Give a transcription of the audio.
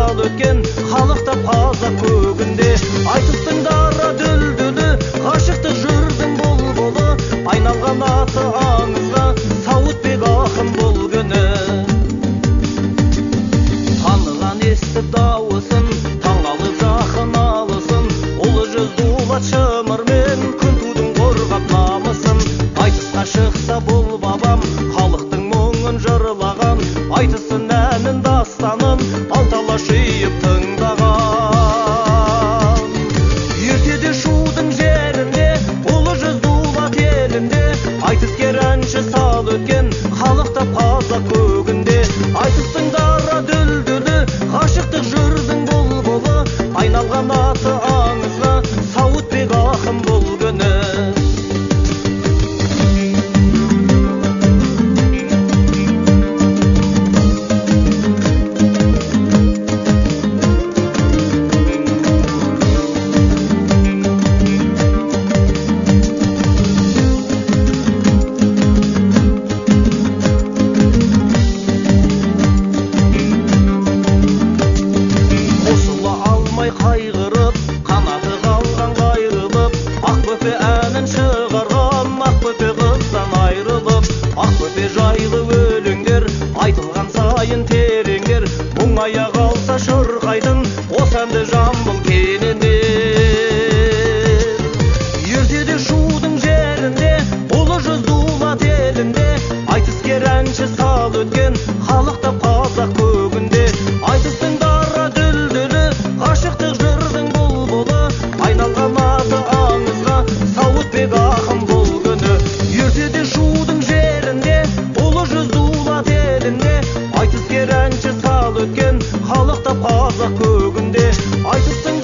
сал өткен халықта таза көгінде. Айтыстың дара дүлдүлі, ғашықтық жүрдің бұлбұлы, айналған аты аңызға Сауытбек ақын бұл күні. Таныған естіп дауысын, таң алып жақын алысын, ұлы жүз дулат шымырмен күн тудың қорғап намысын. Айтысқа шықса бұл бабам, халықтың мұңын жырлаған, айтысын әнін дастанын алтала шиып тыңдаған. Ертеде шудың жерінде, ұлы жүз дулат елінде, айтыскер әнші сал өткен халықта таза көгінде. Айтыстың дара дүлдүлі, ғашықтық жүрдің бұлбұлы, айналған аты аңызға Сауытбек ақын бұл күні. Қайғырып, қанаты қалған қайрылып, Ақбөпе әнін шығарған Ақбөпе қыздан айрылып. Ақбөпе жайлы өлеңдер айтылған сайын тереңдер, мұңая қалса шырқайтын осы әнді жамбыл кенендер. Ертеде шудың жерінде, ұлы жүз дулат елінде, айтыскер әнші сал өткен халықта таза көгінде. Айтыстың дара дүлдүлі, ғашықтық жүрдің бұлбұлы, айналған аты аңызға Сауытбек ақын бұл күні. Ертеде шудың жерінде, ұлы жүз дулат елінде, айтыскер әнші сал өткен халықта таза көгінде. Айтыстың